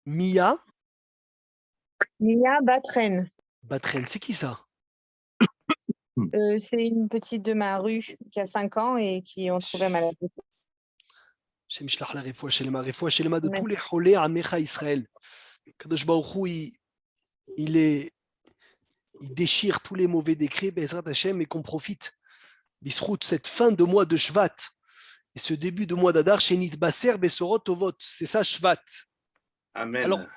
Mia Mia Batren. Batren, c'est qui ça? C'est une petite de ma rue qui a 5 ans et qui ont trouvé malade. Shem Yishlach la refoua shelema, refoua shelema de Mais tous les cholés Amecha Israël. Kadosh Baruch Hu, il, est, il déchire tous les mauvais décrets, Bezrat Hashem, et qu'on profite. Bisrout, cette fin de mois de Shvat et ce début de mois d'Adar, Shenit Baser Besorot Tovot, c'est ça Shvat. Amen.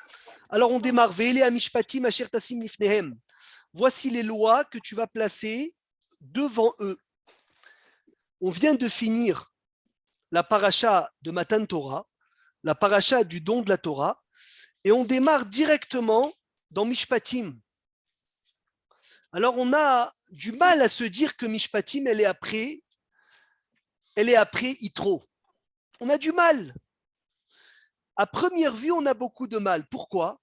Alors on démarre. Ve'ele amishpatim asher tasim lifnehem. Voici les lois que tu vas placer devant eux. On vient de finir la paracha de Matan Torah, la paracha du don de la Torah, et on démarre directement dans Mishpatim. Alors on a du mal à se dire que Mishpatim, elle est après Yitro. On a du mal. À première vue, on a beaucoup de mal. Pourquoi?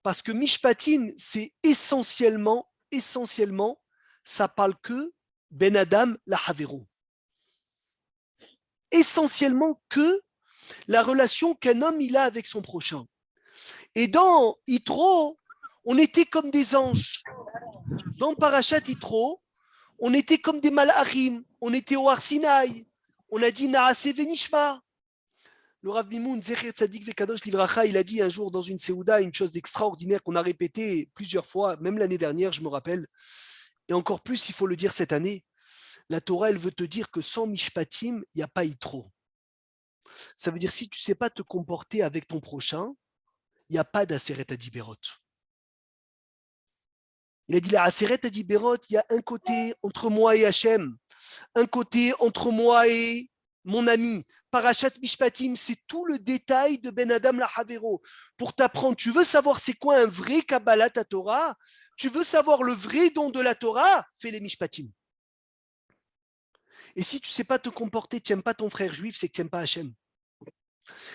Parce que Mishpatim, c'est essentiellement, ça parle que Ben Adam la Havero. Essentiellement que la relation qu'un homme il a avec son prochain. Et dans Yitro, on était comme des anges. Dans Parashat Yitro, on était comme des malachim, on était au Har Sinaï, on a dit Naase Venishma. Le Rav Mimoun, Zecher Tzadik Vekadosh Livracha, il a dit un jour dans une Séouda une chose extraordinaire qu'on a répété plusieurs fois, même l'année dernière, je me rappelle, et encore plus, il faut le dire cette année. La Torah, elle veut te dire que sans Mishpatim, il n'y a pas Yitro. Ça veut dire si tu ne sais pas te comporter avec ton prochain, il n'y a pas d'Aseret Adiberot. Il a dit la Aseret Adiberot, il y a un côté entre moi et Hachem, un côté entre moi et mon ami. Parashat Mishpatim, c'est tout le détail de Ben Adam la Havero. Pour t'apprendre, tu veux savoir c'est quoi un vrai Kabbalat à Torah? Tu veux savoir le vrai don de la Torah? Fais les Mishpatim. Et si tu ne sais pas te comporter, tu n'aimes pas ton frère juif, c'est que tu n'aimes pas Hachem.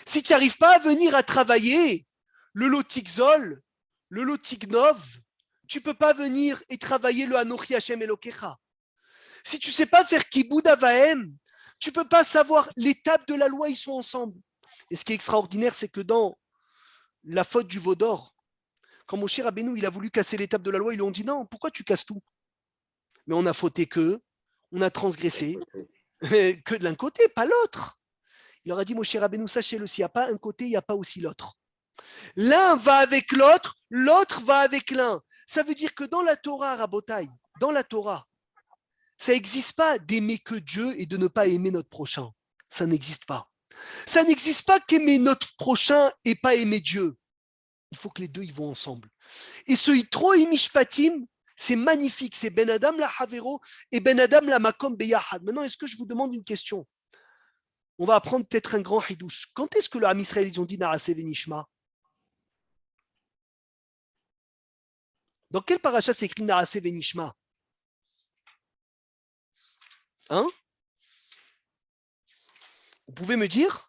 Si tu n'arrives pas à venir à travailler le Lotikzol, le Lotignov, tu ne peux pas venir et travailler le Anochi Hachem Elokecha. Si tu ne sais pas faire Kiboud Avahem, tu ne peux pas savoir l'étape de la loi, ils sont ensemble. Et ce qui est extraordinaire, c'est que dans la faute du veau d'or, quand Moshe Rabbeinu il a voulu casser l'étape de la loi, ils lui ont dit non, pourquoi tu casses tout? Mais on a fauté que, on a transgressé, que de l'un côté, pas l'autre. Il leur a dit, Moshe Rabbeinu, sachez-le, s'il n'y a pas un côté, il n'y a pas aussi l'autre. L'un va avec l'autre, l'autre va avec l'un. Ça veut dire que dans la Torah, Rabotai, dans la Torah, ça n'existe pas d'aimer que Dieu et de ne pas aimer notre prochain. Ça n'existe pas. Ça n'existe pas qu'aimer notre prochain et pas aimer Dieu. Il faut que les deux ils vont ensemble. Et ce Yitro et Mishpatim, c'est magnifique. C'est Ben Adam la Havero et Ben Adam la Makom Beyahad. Maintenant, est-ce que je vous demande une question? On va apprendre peut-être un grand hidouche. Quand est-ce que le Ham Israël ils ont dit Naase Venishma? Dans quel paracha c'est écrit Naase Venishma? Hein? Vous pouvez me dire?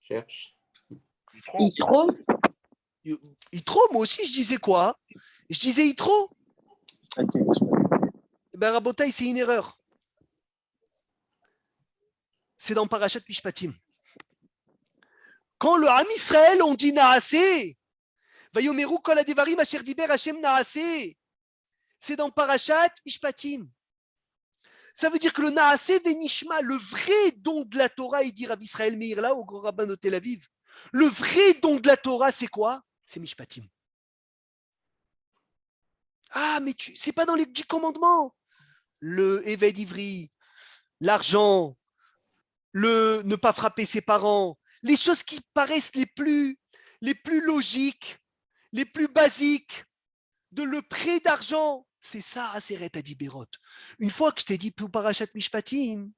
Cherche. Yitro. Yitro, moi aussi je disais quoi? Je disais Yitro. Ben Rabotai, c'est une erreur. C'est dans Parashat Mishpatim. Quand le Ham Israël on dit Naase, Vayomeru kol hadevarim asher diber Hashem Naase, c'est dans Parashat Mishpatim. Ça veut dire que le Naase Venishma, le vrai don de la Torah, il dit Rav Israël Meir là au grand rabbin de Tel Aviv, le vrai don de la Torah, c'est quoi? C'est Mishpatim. Ah, mais c'est pas dans les 10 commandements. Le Eved Ivri, l'argent, le ne pas frapper ses parents, les choses qui paraissent les plus logiques, les plus basiques, de le prêt d'argent, c'est ça, Aseret Adiberot. Une fois que je t'ai dit Parashat Mishpatim,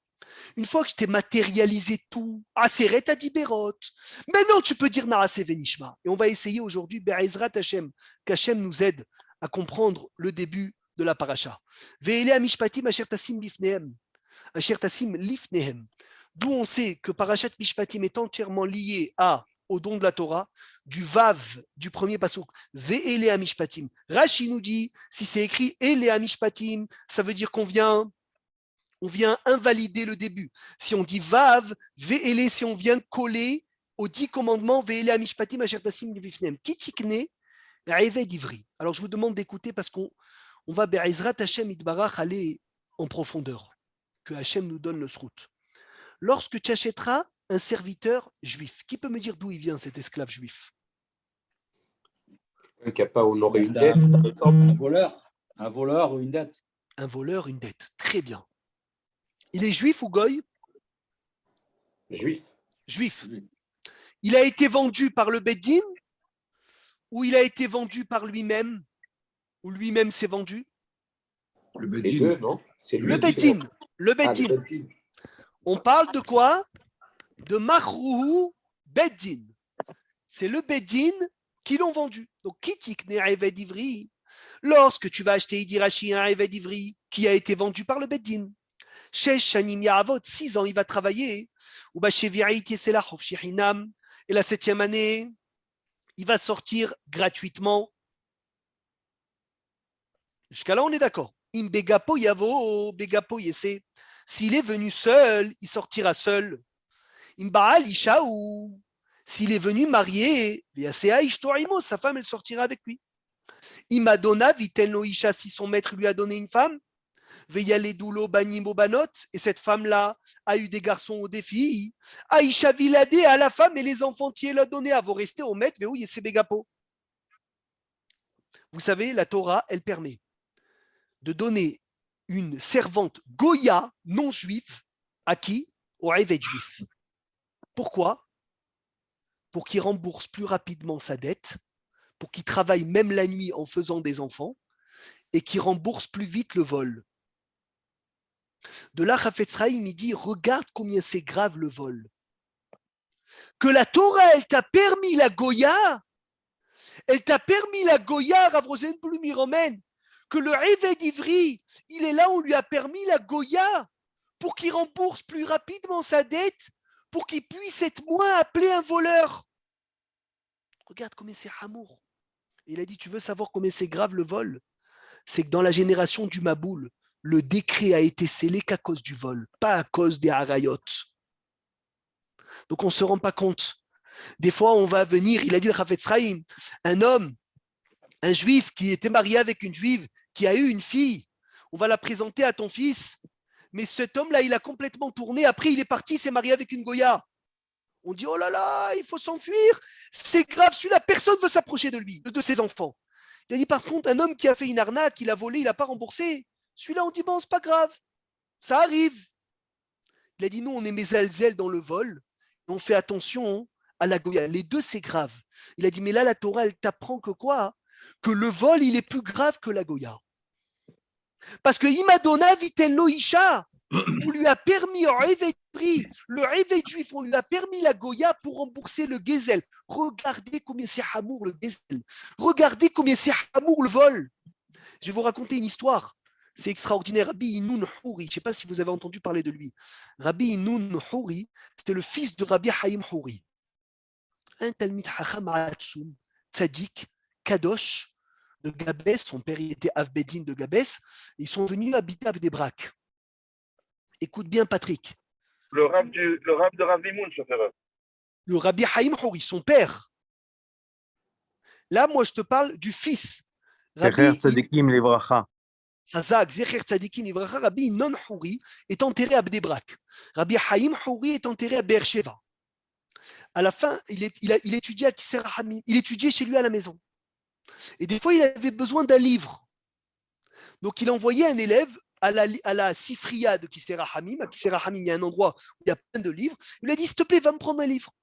une fois que je t'ai matérialisé tout, Aseret Adiberot, maintenant tu peux dire Naase Venishma. Et on va essayer aujourd'hui, Be'ezrat Hashem, qu'Hashem nous aide à comprendre le début de la paracha. Ve'ele Mishpatim asher tasim lifnehem, asher tasim lifnehem. D'où on sait que Parashat Mishpatim est entièrement lié au don de la Torah, du Vav, du premier passouk, Ve'ele Mishpatim. Rashi nous dit, si c'est écrit Ele Mishpatim, ça veut dire qu'on vient invalider le début. Si on dit Vav, Ve'ele, si on vient coller aux 10 commandements, Ve'ele amishpatim asher tasim levifnem, ki tikne reved ivri. Alors je vous demande d'écouter parce qu'on va be'ezrat Hashem itbarach aller en profondeur, que Hashem nous donne le srout. Lorsque tu achèteras un serviteur juif, qui peut me dire d'où il vient cet esclave juif? Qui n'a pas honoré une dette, par exemple. Un voleur ou une dette. Un voleur, une dette. Très bien. Il est juif ou goy? Juif. Juif. Il a été vendu par le Beddin ou il a été vendu par lui-même? Ou lui-même s'est vendu? Les deux, non? C'est lui Le qui Beddin. s'est- Le Ah, Beddin. le Beddin. On parle de quoi? De Mahrouhu Beddin. C'est le Beddin qui l'ont vendu. Donc, Kitik ne Eved Ivri. Lorsque tu vas acheter Idirachi un Eved Ivri qui a été vendu par le Beddin, Shesh Shanim Yahavot, 6 ans, il va travailler. Ou Bashevi'aïti Selah Hofshihinam. Et la 7e année, il va sortir gratuitement. Jusqu'à là, on est d'accord. Im Begapo Yavo, Begapo Yese. S'il est venu seul, il sortira seul. Im Baal Ishaou. S'il est venu marié, sa femme, elle sortira avec lui. Imadona Vitelno Isha, si son maître lui a donné une femme, Veyaledoulo Banimo Banot, et cette femme-là a eu des garçons ou des filles. Aïcha Vilade à la femme et les enfants qui l'a donné à vous rester au maître, Veou Yesebegapo. Vous savez, la Torah, elle permet de donner une servante Goya non juive à qui? Au Eved juif. Pourquoi? Pour qu'il rembourse plus rapidement sa dette, pour qu'il travaille même la nuit en faisant des enfants et qu'il rembourse plus vite le vol. De là, Chafetz Chaim, il dit, regarde combien c'est grave le vol. Que la Torah, elle t'a permis la Goya, Rav Rosenblum, il ramène, que le Eved Ivri, il est là, on lui a permis la Goya pour qu'il rembourse plus rapidement sa dette, pour qu'il puisse être moins appelé un voleur. Regarde combien c'est hamour. Il a dit, tu veux savoir combien c'est grave le vol? C'est que dans la génération du Maboul, le décret a été scellé qu'à cause du vol, pas à cause des harayot. Donc on ne se rend pas compte. Des fois, on va venir, il a dit le Chafetz Chaim, un homme, un juif qui était marié avec une juive, qui a eu une fille, on va la présenter à ton fils, mais cet homme-là, il a complètement tourné, après il est parti, il s'est marié avec une Goya. On dit, oh là là, il faut s'enfuir, c'est grave, celui-là, personne ne veut s'approcher de lui, de ses enfants. Il a dit, par contre, un homme qui a fait une arnaque, il a volé, il n'a pas remboursé, celui-là, on dit, bon, c'est pas grave, ça arrive. Il a dit, nous, on est mésalzel dans le vol, on fait attention à la Goya. Les deux, c'est grave. Il a dit, mais là, la Torah, elle t'apprend que quoi? Que le vol, il est plus grave que la Goya. Parce que Imadona Viten Loisha, on lui a permis le Eved juif, on lui a permis la Goya pour rembourser le Gezel. Regardez combien c'est hamour le Gezel. Regardez combien c'est hamour le vol. Je vais vous raconter une histoire. C'est extraordinaire. Rabbi Inoun Houri, je ne sais pas si vous avez entendu parler de lui. Rabbi Inoun Houri, c'était le fils de Rabbi Haïm Houri. Un Talmid Hacham Atsoum, Tzadik, Kadosh, de Gabès. Son père était Avbedin de Gabès. Ils sont venus habiter à Bnei-Brak. Écoute bien, Patrick. Le rab de Rav Mimoun, chauffeur. Le Rabbi Haïm Houri, son père. Là, moi, je te parle du fils. Zecher Tzadikim Livracha. Hazak, Zecher Tzadikim Livracha, Rabbi Non Houri est enterré à Bnei-Brak. Rabbi Haïm Houri est enterré à Beersheva. À la fin, il étudiait à Kisser Hamim. Il étudiait chez lui à la maison. Et des fois, il avait besoin d'un livre. Donc, il envoyait un élève à la Sifria de Kisser Hamim. À Kisser Hamim, il y a un endroit où il y a plein de livres. Il lui a dit, s'il te plaît, va me prendre un livre.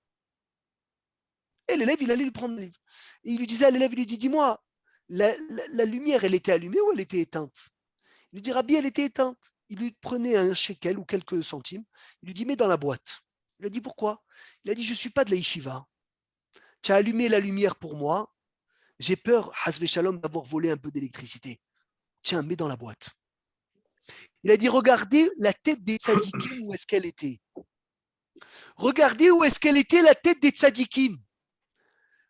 Et l'élève, il allait lui prendre un livre. Et il lui disait à l'élève, il lui dit, dis-moi, la lumière, elle était allumée ou elle était éteinte? Il lui dit, Rabbi, elle était éteinte. Il lui prenait un shekel ou quelques centimes. Il lui dit, mets dans la boîte. Il a dit, pourquoi? Il a dit, je ne suis pas de la yeshiva. Tu as allumé la lumière pour moi. J'ai peur, hasve shalom, d'avoir volé un peu d'électricité. Tiens, mets dans la boîte. Il a dit, regardez la tête des tzadikim, où est-ce qu'elle était. Regardez où est-ce qu'elle était, la tête des tzadikim.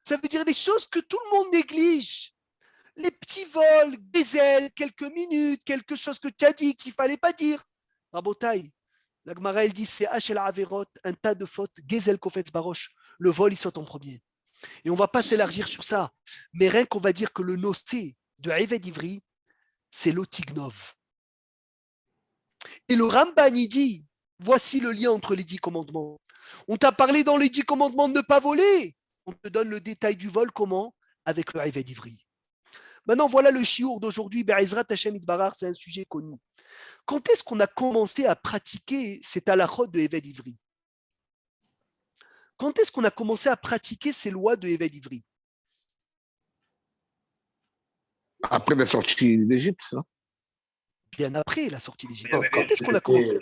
Ça veut dire les choses que tout le monde néglige. Les petits vols, des ailes, quelques minutes, quelque chose que tu as dit qu'il ne fallait pas dire. Rabotai, la Gemara, elle dit, c'est Hachel Averot, un tas de fautes, Gezel Kofetz Barosh. le vol, il saute en premier. Et on ne va pas s'élargir sur ça. Mais rien qu'on va dire que le nocé de Eved Ivri, c'est l'otignov. Et le Ramban, il dit, voici le lien entre les 10 commandements. On t'a parlé dans les 10 commandements de ne pas voler. On te donne le détail du vol, comment? Avec le Eved Ivri. Maintenant, voilà le chiour d'aujourd'hui. Be'ezrat Hashem Itbarar, c'est un sujet connu. Quand est-ce qu'on a commencé à pratiquer cette halachot de Eved Ivri? Quand est-ce qu'on a commencé à pratiquer ces lois de Eved Ivri? Après la sortie d'Égypte, ça. Bien après la sortie d'Égypte. Mais Quand est-ce qu'on a commencé?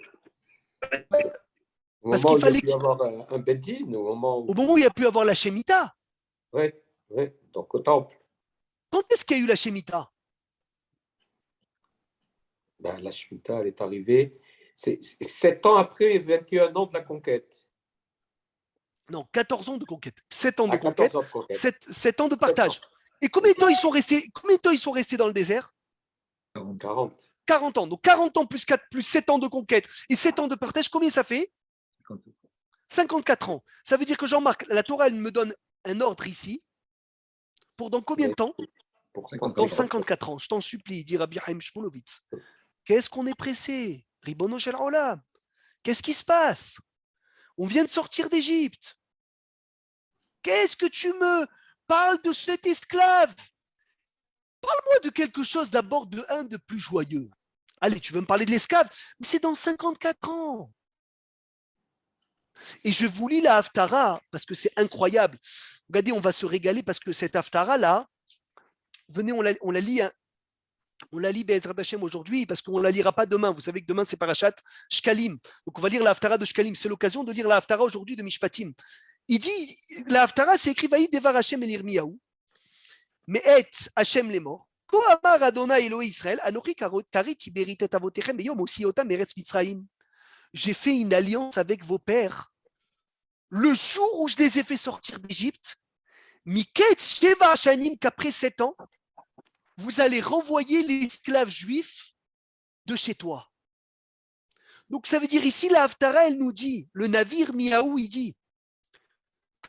Au Parce moment où qu'il fallait il y a pu avoir un Beddin, au moment Au moment où il y a pu avoir la Shemitah. Oui, donc au temple. Quand est-ce qu'il y a eu la Shemitah? La Shemitah, elle est arrivée 7 ans après 21 ans de la conquête. Non, 14 ans de conquête. 7 ans de 14 conquête, ans de conquête. 7 ans de partage. Et combien de temps ils sont restés dans le désert? 40. 40 ans. Donc 40 ans plus 4 plus 7 ans de conquête et 7 ans de partage, combien ça fait? 54 ans. Ça veut dire que Jean-Marc, la Torah, elle me donne un ordre ici. Pour dans combien de temps? Dans 54 ans. Je t'en supplie, dit Rabbi Chaim Shmulevitz. Qu'est-ce qu'on est pressé? Ribono shel olam. Qu'est-ce qui se passe? On vient de sortir d'Égypte. Qu'est-ce que tu me parles de cet esclave? Parle-moi de quelque chose d'abord de plus joyeux. Allez, tu veux me parler de l'esclave? Mais c'est dans 54 ans. Et je vous lis la Haftara parce que c'est incroyable. Regardez, on va se régaler parce que cette Haftara-là, venez, on la lit. On la lit Be'ezrat Hashem aujourd'hui parce qu'on ne la lira pas demain. Vous savez que demain c'est Parashat Shkalim. Donc on va lire la Haftara de Shkalim. C'est l'occasion de lire la Haftara aujourd'hui de Mishpatim. Il dit, la Haftara c'est écrit Vaïd Devar Hashem el Yirmiyahu. Mais et Hashem les morts. Ko amar Adonai Elohei Israël, Anochi karit tiberit et avotechem beyom osiotam eretz Mitzrayim. J'ai fait une alliance avec vos pères le jour où je les ai fait sortir d'Égypte. Miketz Sheva Hashanim, qu'après 7 ans, vous allez renvoyer les esclaves juifs de chez toi. Donc ça veut dire ici, la Haftara, elle nous dit, le navire Miaou, il dit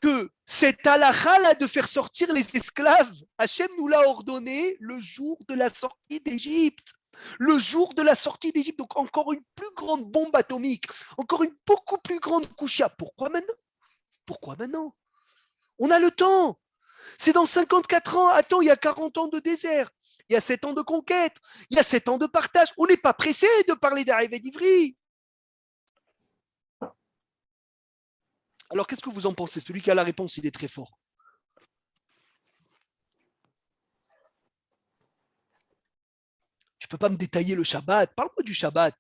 que cette halakha-là de faire sortir les esclaves, Hachem nous l'a ordonné le jour de la sortie d'Égypte. Le jour de la sortie d'Égypte, donc encore une plus grande bombe atomique, encore une beaucoup plus grande koucha. Pourquoi maintenant? Pourquoi maintenant? On a le temps. C'est dans 54 ans. Attends, il y a 40 ans de désert. Il y a 7 ans de conquête. Il y a 7 ans de partage. On n'est pas pressé de parler d'Arrivée d'Ivry. Alors, qu'est-ce que vous en pensez? Celui qui a la réponse, il est très fort. Tu ne peux pas me détailler le Shabbat. Parle-moi du Shabbat.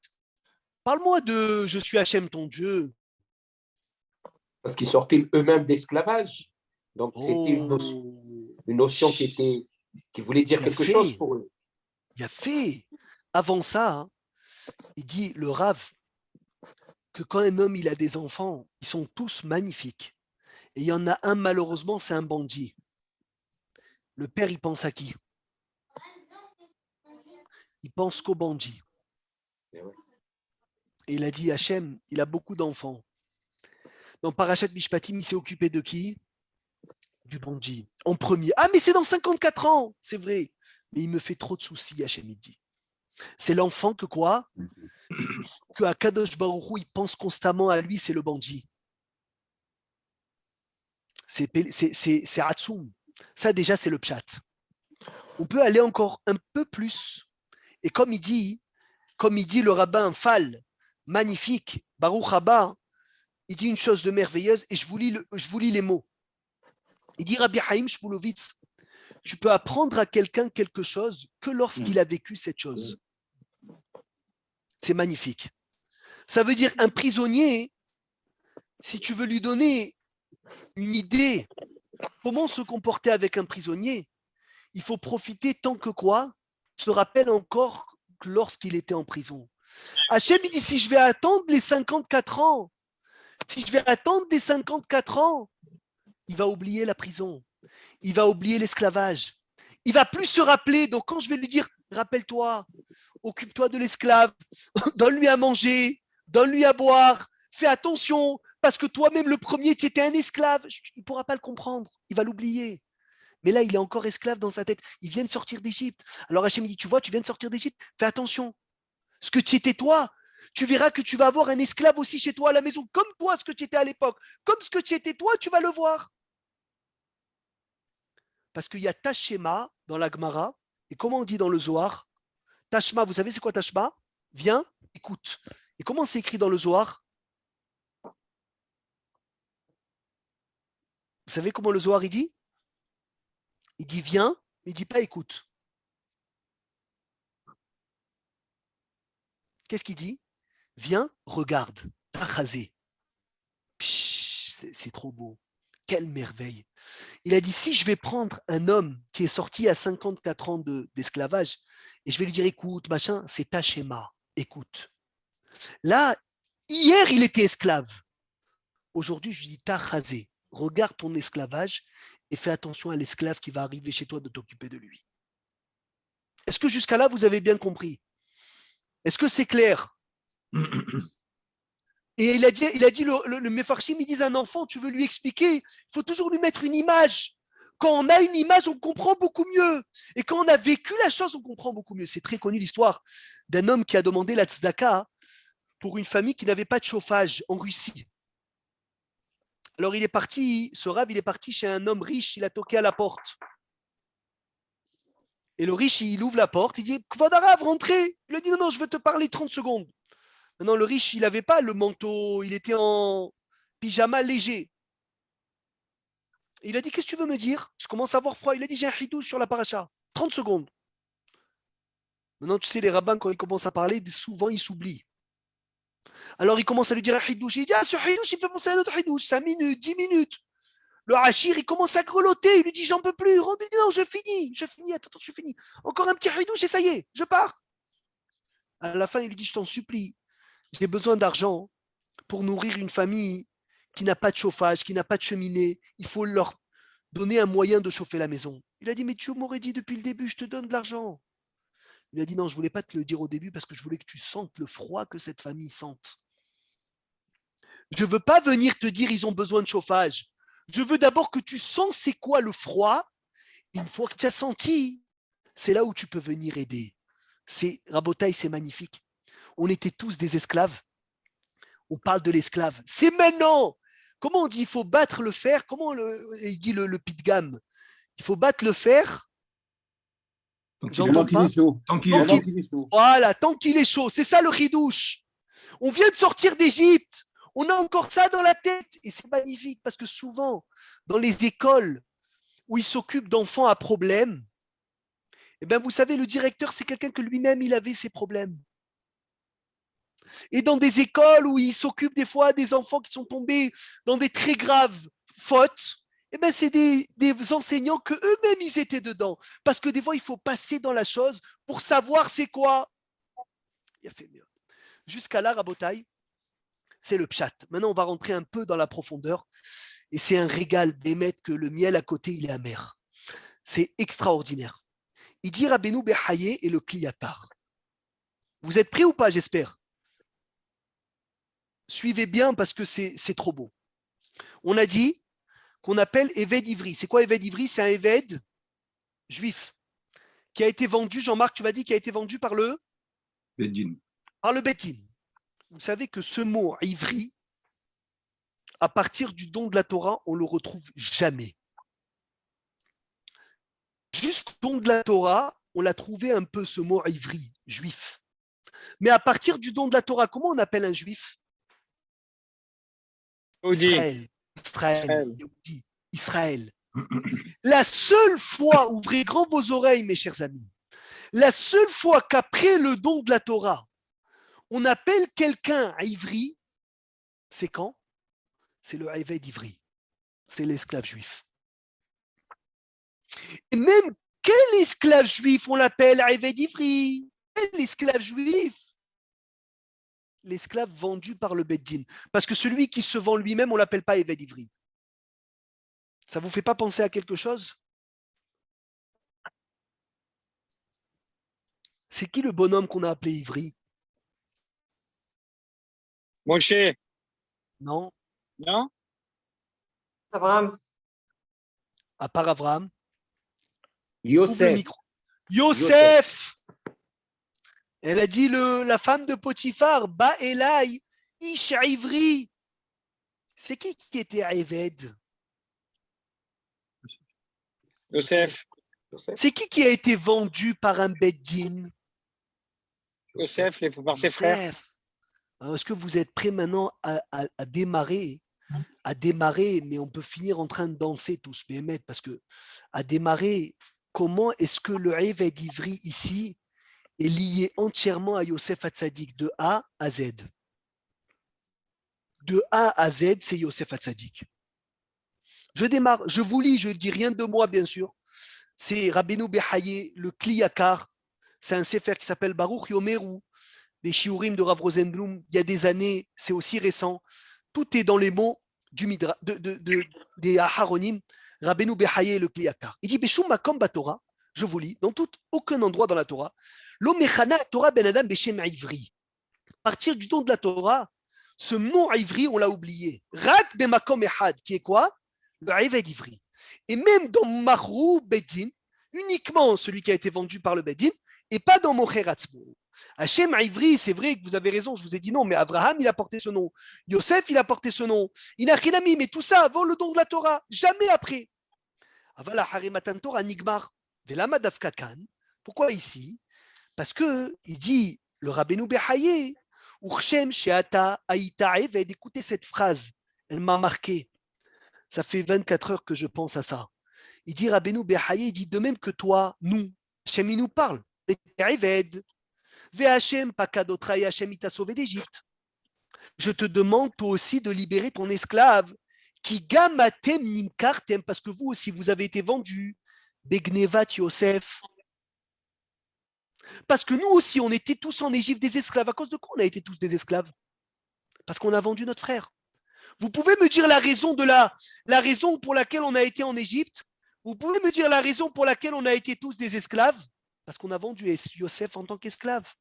Parle-moi de « Je suis Hachem, ton Dieu ». Parce qu'ils sortaient eux-mêmes d'esclavage. Donc, c'était une notion qui voulait dire quelque chose pour eux. Il a fait. Avant ça, hein, il dit, le Rav, que quand un homme il a des enfants, ils sont tous magnifiques. Et il y en a un, malheureusement, c'est un bandit. Le père, il pense à qui? Il pense qu'au bandit. Et il a dit, Hachem, il a beaucoup d'enfants. Dans Parashat Mishpatim, il s'est occupé de qui? Du bandit. En premier. Ah, mais c'est dans 54 ans, c'est vrai. Mais il me fait trop de soucis, Hachem, il dit. C'est l'enfant que quoi? Que Akadosh Baruch Hu, il pense constamment à lui, c'est le bandit. C'est Hatsoum. Ça, déjà, c'est le pshat. On peut aller encore un peu plus. Et comme il dit le rabbin Fall, magnifique, Baruch Haba, il dit une chose de merveilleuse et je vous lis les mots. Il dit Rabbi Chaim Shmulevitz, tu peux apprendre à quelqu'un quelque chose que lorsqu'il a vécu cette chose. C'est magnifique. Ça veut dire un prisonnier, si tu veux lui donner une idée comment se comporter avec un prisonnier, il faut profiter tant que quoi se rappelle encore lorsqu'il était en prison. Hachem, il dit, si je vais attendre les 54 ans, si je vais attendre des 54 ans, il va oublier la prison, il va oublier l'esclavage, il va plus se rappeler. Donc quand je vais lui dire, rappelle-toi, occupe-toi de l'esclave, donne-lui à manger, donne-lui à boire, fais attention, parce que toi-même, le premier, tu étais un esclave. Il ne pourra pas le comprendre, il va l'oublier. Mais là, il est encore esclave dans sa tête. Il vient de sortir d'Égypte. Alors Hachem dit, tu vois, tu viens de sortir d'Égypte, fais attention. Ce que tu étais toi, tu verras que tu vas avoir un esclave aussi chez toi à la maison, comme toi, ce que tu étais à l'époque. Comme ce que tu étais toi, tu vas le voir. Parce qu'il y a Tashema dans la Gemara, et comment on dit dans le Zohar? Tashma, vous savez c'est quoi Tashma? Viens, écoute. Et comment c'est écrit dans le Zohar? Vous savez comment le Zohar il dit? Il dit viens, mais il dit pas écoute. Qu'est-ce qu'il dit? Viens, regarde, Tachazé. C'est trop beau. Quelle merveille. Il a dit, si je vais prendre un homme qui est sorti à 54 ans d'esclavage, et je vais lui dire, écoute, machin, c'est ta schéma, écoute. Là, hier, il était esclave. Aujourd'hui, je lui dis, Tachazé, regarde ton esclavage et fais attention à l'esclave qui va arriver chez toi de t'occuper de lui. Est-ce que jusqu'à là, vous avez bien compris? Est-ce que c'est clair? Et il a dit le Mefarshim, il dit un enfant, tu veux lui expliquer, il faut toujours lui mettre une image. Quand on a une image, on comprend beaucoup mieux. Et quand on a vécu la chose, on comprend beaucoup mieux. C'est très connu l'histoire d'un homme qui a demandé la tzedaka pour une famille qui n'avait pas de chauffage en Russie. Alors il est parti, ce rab, il est parti chez un homme riche, il a toqué à la porte. Et le riche, il ouvre la porte, il dit, Kvod Harav, rentrez. Il lui dit, non, non, je veux te parler 30 secondes. Maintenant, le riche, il n'avait pas le manteau, il était en pyjama léger. Il a dit, qu'est-ce que tu veux me dire? Je commence à avoir froid. Il a dit, j'ai un hidouche sur la paracha. 30 secondes. Maintenant, tu sais, les rabbins, quand ils commencent à parler, souvent, ils s'oublient. Alors, il commence à lui dire un hidouche. Il dit, ah, ce hidouche, il fait penser à un autre hidouche. 5 minutes, 10 minutes. Le hachir, il commence à grelotter. Il lui dit, j'en peux plus. Il dit, non, je finis. Attends, je finis. Encore un petit hidouche et ça y est, je pars. À la fin, il lui dit, je t'en supplie. J'ai besoin d'argent pour nourrir une famille qui n'a pas de chauffage, qui n'a pas de cheminée. Il faut leur donner un moyen de chauffer la maison. Il a dit, mais tu m'aurais dit depuis le début, je te donne de l'argent. Il a dit, non, je ne voulais pas te le dire au début parce que je voulais que tu sentes le froid que cette famille sente. Je ne veux pas venir te dire, ils ont besoin de chauffage. Je veux d'abord que tu sens c'est quoi le froid. Une fois que tu as senti, c'est là où tu peux venir aider. Rabotaï, c'est magnifique. On était tous des esclaves. On parle de l'esclave. C'est maintenant. Comment on dit? Il faut battre le fer. Comment il dit le pitgam? Il faut battre le fer. J'entends pas. Voilà, tant qu'il est chaud. C'est ça le ridouche. On vient de sortir d'Égypte. On a encore ça dans la tête. Et c'est magnifique parce que souvent, dans les écoles où ils s'occupent d'enfants à problème, eh bien, vous savez, le directeur, c'est quelqu'un que lui-même, il avait ses problèmes. Et dans des écoles où ils s'occupent des fois des enfants qui sont tombés dans des très graves fautes, eh bien, c'est des enseignants que eux-mêmes, ils étaient dedans. Parce que des fois, il faut passer dans la chose pour savoir c'est quoi. Il a fait mieux. Jusqu'à là, Rabotaï, c'est le pshat. Maintenant, on va rentrer un peu dans la profondeur. Et c'est un régal d'émettre que le miel à côté, il est amer. C'est extraordinaire. Il dit Rabbeinu Behaye et le Kliyatar. Vous êtes prêts ou pas, j'espère? Suivez bien parce que c'est trop beau. On a dit qu'on appelle Eved Ivri. C'est quoi Eved Ivri? C'est un Eved juif qui a été vendu, Jean-Marc, tu m'as dit, qui a été vendu par le Bedin. Par le Betin. Vous savez que ce mot Ivri, à partir du don de la Torah, on ne le retrouve jamais. Juste don de la Torah, on l'a trouvé un peu ce mot Ivri, juif. Mais à partir du don de la Torah, comment on appelle un juif? Israël. Israël. La seule fois, ouvrez grand vos oreilles, mes chers amis, la seule fois qu'après le don de la Torah, on appelle quelqu'un Ivri, c'est quand? C'est le Eved Ivri. C'est l'esclave juif. Et même quel esclave juif on l'appelle Eved Ivri? Quel esclave juif? L'esclave vendu par le Beddin. Parce que celui qui se vend lui-même, on ne l'appelle pas Eved Ivri. Ça ne vous fait pas penser à quelque chose? C'est qui le bonhomme qu'on a appelé Ivri? Moshe. Non. Non? Abraham. À part Abraham. Yosef. Yosef. Elle a dit la femme de Potiphar, Ba Elai, Ish Ivri. C'est qui était Eved? Yosef. C'est qui a été vendu par un Beddin? Yosef, par ses frères. Alors, est-ce que vous êtes prêts maintenant à démarrer? À démarrer, mais on peut finir en train de danser tous, parce que à démarrer, comment est-ce que le Eved Ivri ici est lié entièrement à Yosef Hatzadik, de A à Z? De A à Z, c'est Yosef Hatzadik. Je démarre, je vous lis, je ne dis rien de moi, bien sûr. C'est Rabbeinu Behaye, le Kliyakar. C'est un sefer qui s'appelle Baruch Yomeru, des shiurim de Rav Rosenblum. Il y a des années, c'est aussi récent. Tout est dans les mots des Aharonim. Rabbeinu Behaye, le Kliyakar. Il dit Beshum makom baTorah, je vous lis, dans aucun endroit dans la Torah, Lo mechana Torah ben adam beshem ivri. À partir du don de la Torah, ce mot ivri, on l'a oublié. Rak bemakom ehad, qui est quoi? Le Eved Ivri. Et même dans Mahrou Beddin, uniquement celui qui a été vendu par le Beddin, et pas dans Mocher Atzmo. Hachem Ivri, c'est vrai que vous avez raison, je vous ai dit non, mais Abraham, il a porté ce nom. Yosef, il a porté ce nom. Inachinami, mais tout ça avant le don de la Torah, jamais après. Avala Harimatan Torah Nigmar, de la Madafkakan. Pourquoi ici? Parce que il dit, le Rabbeinu Behaye, Urchem Sheata Aïta Eved, écoutez cette phrase, elle m'a marqué. Ça fait 24 heures que je pense à ça. Il dit, Rabbeinu Behaye, il dit, de même que toi, nous, Hachem, il nous parle. Eved, V'Hachem, Pakadotraï, Hachem, il t'a sauvé d'Égypte. Je te demande, toi aussi, de libérer ton esclave, qui gamatem nimkartem, parce que vous aussi, vous avez été vendus. Begnevat Yosef. Parce que nous aussi, on était tous en Égypte des esclaves. À cause de quoi on a été tous des esclaves? Parce qu'on a vendu notre frère. Vous pouvez me dire la raison pour laquelle on a été en Égypte? Vous pouvez me dire la raison pour laquelle on a été tous des esclaves? Parce qu'on a vendu Yosef en tant qu'esclave.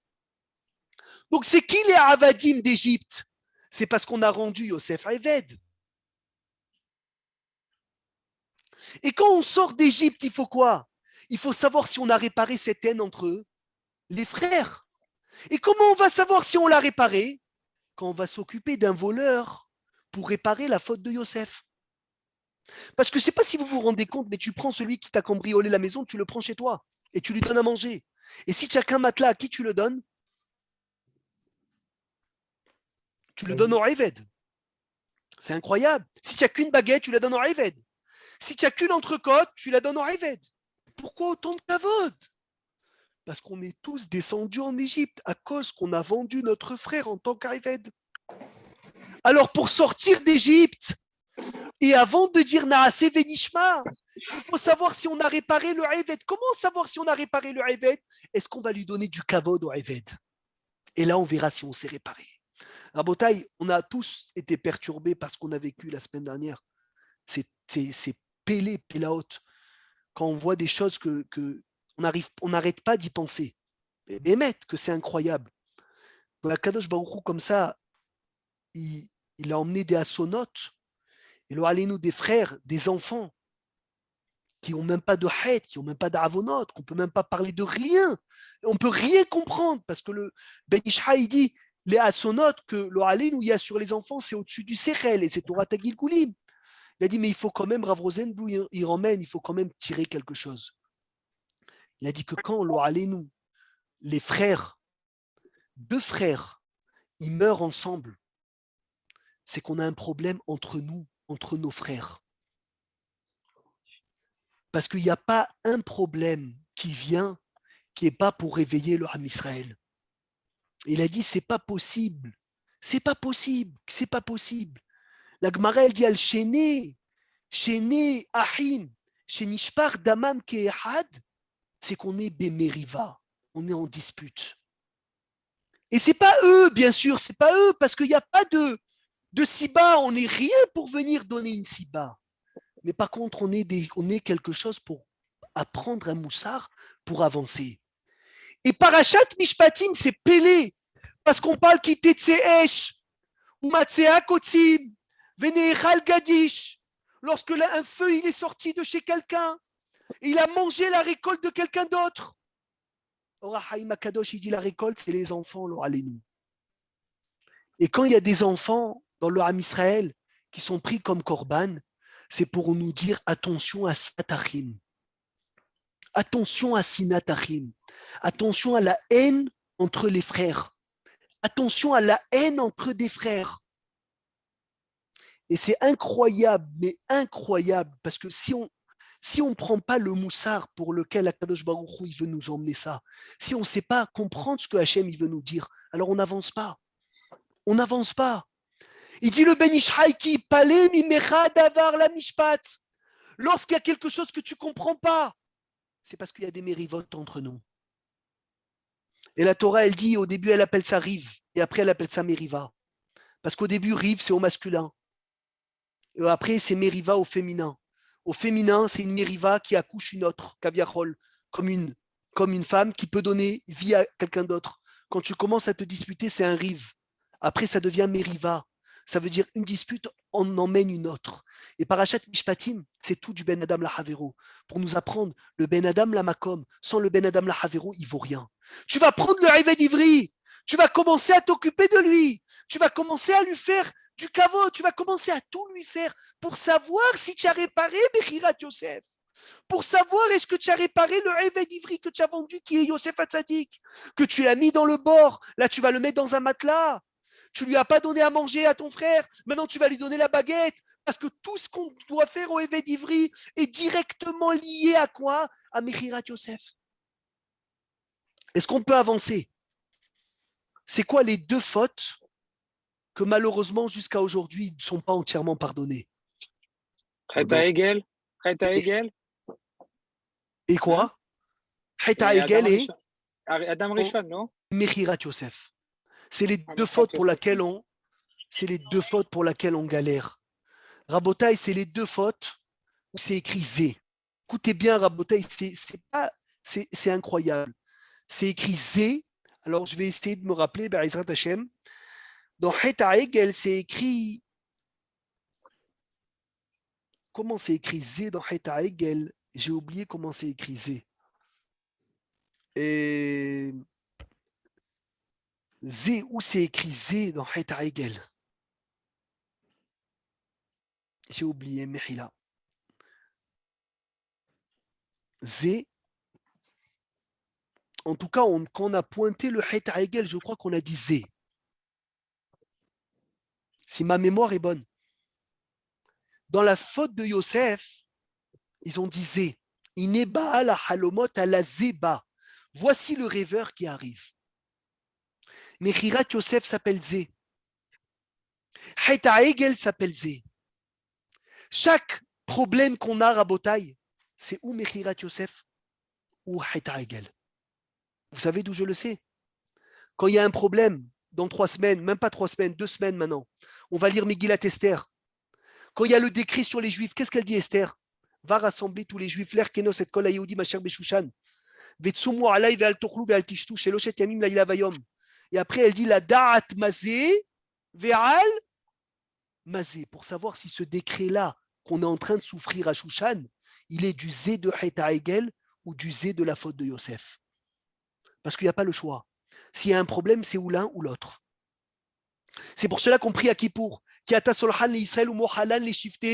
Donc c'est qui les Avadim d'Égypte? C'est parce qu'on a rendu Yosef à Eved. Et quand on sort d'Égypte, il faut quoi? Il faut savoir si on a réparé cette haine entre eux, les frères. Et comment on va savoir si on l'a réparé? Quand on va s'occuper d'un voleur pour réparer la faute de Yosef. Parce que je ne sais pas si vous vous rendez compte, mais tu prends celui qui t'a cambriolé la maison, tu le prends chez toi et tu lui donnes à manger. Et si tu n'as qu'un matelas, à qui tu le donnes? Tu le donnes au Eved. C'est incroyable. Si tu n'as qu'une baguette, tu la donnes au Eved. Si tu n'as qu'une entrecôte, tu la donnes au Eved. Pourquoi autant de kavod? Parce qu'on est tous descendus en Égypte à cause qu'on a vendu notre frère en tant qu'Eved. Alors pour sortir d'Égypte, et avant de dire Naaseh Venishma, il faut savoir si on a réparé le Eved. Comment savoir si on a réparé le Eved? Est-ce qu'on va lui donner du kavod au Eved? Et là, on verra si on s'est réparé. Rabotaï, on a tous été perturbés par ce qu'on a vécu la semaine dernière. C'est pélé, pélaot. Quand on voit des choses que on n'arrête pas d'y penser. Mais mettre que c'est incroyable. La Kadosh Baruch Hu, comme ça, il a emmené des assonotes. Et là, allez-nous des frères, des enfants qui n'ont même pas de haït, qui n'ont même pas d'avonot, qu'on ne peut même pas parler de rien. On ne peut rien comprendre parce que le Ben Ishra, il dit les assonotes que le allez-nous il y a sur les enfants, c'est au-dessus du sechel et c'est Torah Tagil Kulim. Il a dit, mais il faut quand même, Rav Rosenblum, il ramène, il faut quand même tirer quelque chose. Il a dit que quand le allez-nous, les frères, deux frères, ils meurent ensemble, c'est qu'on a un problème entre nous, entre nos frères. Parce qu'il n'y a pas un problème qui vient qui n'est pas pour réveiller le Ham Israël. Il a dit, c'est pas possible. C'est pas possible. C'est pas possible. La Gemara, elle dit, al shene ahim, shenishpar damam ke'ehad, c'est qu'on est bemeriva, on est en dispute. Et c'est pas eux, bien sûr, c'est pas eux, parce qu'il n'y a pas de siba, on n'est rien pour venir donner une siba. Mais par contre, on est quelque chose pour apprendre un moussard, pour avancer. Et Parashat Mishpatim, c'est Pélé, parce qu'on parle qui Tetseesh. Umatsea Kotsim, Venechal Gadish. Lorsque un feu il est sorti de chez quelqu'un, il a mangé la récolte de quelqu'un d'autre. Orahaïm Akadosh, il dit la récolte, c'est les enfants, l'oralenu. Et quand il y a des enfants dans le Ham Israël qui sont pris comme korban, c'est pour nous dire attention à Sinatachim. Attention à Sinatachim. Attention à la haine entre les frères. Attention à la haine entre des frères. Et c'est incroyable, mais incroyable, parce que si on ne prend pas le moussard pour lequel Akadosh Baruch Hu, il veut nous emmener ça, si on ne sait pas comprendre ce que Hachem il veut nous dire, alors on n'avance pas. On n'avance pas. Il dit le Ben Ishraï qui palé mimecha davar la mishpat. Lorsqu'il y a quelque chose que tu ne comprends pas, c'est parce qu'il y a des mérivotes entre nous. Et la Torah, elle dit, au début, elle appelle ça rive, et après, elle appelle ça mériva. Parce qu'au début, rive, c'est au masculin. Et après, c'est mériva au féminin. Au féminin, c'est une mériva qui accouche une autre, kaviachol, comme une femme qui peut donner vie à quelqu'un d'autre. Quand tu commences à te disputer, c'est un rive. Après, ça devient mériva. Ça veut dire une dispute, on emmène une autre. Et Parashat Mishpatim, c'est tout du Ben Adam la Havero. Pour nous apprendre, le Ben Adam la Makom, sans le Ben Adam la Havero, il vaut rien. Tu vas prendre le Rived Ivri, tu vas commencer à t'occuper de lui, tu vas commencer à lui faire du kavod, tu vas commencer à tout lui faire pour savoir si tu as réparé Bechirat Yosef. Pour savoir est-ce que tu as réparé le Rived Ivri que tu as vendu, qui est Yosef Hatzadik, que tu l'as mis dans le bord, là tu vas le mettre dans un matelas. Tu lui as pas donné à manger à ton frère, maintenant tu vas lui donner la baguette, parce que tout ce qu'on doit faire au Eved Ivri est directement lié à quoi? À Mechirat Yosef. Est-ce qu'on peut avancer? C'est quoi les deux fautes que malheureusement jusqu'à aujourd'hui ne sont pas entièrement pardonnées? Cheta Egel. Et quoi? Cheta Egel et Adam Rishon, non? Mechirat Yosef. C'est les deux fautes pour lesquelles on galère. Rabotaï, c'est les deux fautes où c'est écrit Zé. Écoutez bien, Rabotaï, c'est incroyable. C'est écrit Zé. Alors, je vais essayer de me rappeler, Be'ezrat Hashem. Dans Heta Egel, c'est écrit. Comment c'est écrit Zé dans Heta Egel? J'ai oublié comment c'est écrit Zé. Et. Zé, où c'est écrit Zé dans Heta Egel? J'ai oublié, Mehila. Zé. En tout cas, quand on a pointé le Heta Egel, je crois qu'on a dit Zé. Si ma mémoire est bonne. Dans la faute de Yosef, ils ont dit Zé. Ineba la halomot à la Zéba. Voici le rêveur qui arrive. Mechirat Yosef s'appelle Zé. Heta Egel s'appelle Zé. Chaque problème qu'on a, Rabotaï, c'est ou Mechirat Yosef ou Heta Egel. Vous savez d'où je le sais? Quand il y a un problème, dans 3 semaines, même pas 3 semaines, 2 semaines maintenant, on va lire Megillat Esther. Quand il y a le décret sur les Juifs, qu'est-ce qu'elle dit Esther? Va rassembler tous les Juifs, l'air kenos et kol haYehudi masher beshushan. Vetsumu alay ve'al tochlu ve'al tishtu sheloshet yamim laila vayom. Et après, elle dit la da'at mazé ve'al mazé, pour savoir si ce décret-là qu'on est en train de souffrir à Shushan, il est du zé de Heta Egel ou du zé de la faute de Yosef. Parce qu'il n'y a pas le choix. S'il y a un problème, c'est ou l'un ou l'autre. C'est pour cela qu'on prie à Kippour. Ki ata solhan le Israël ou mohalan le shifte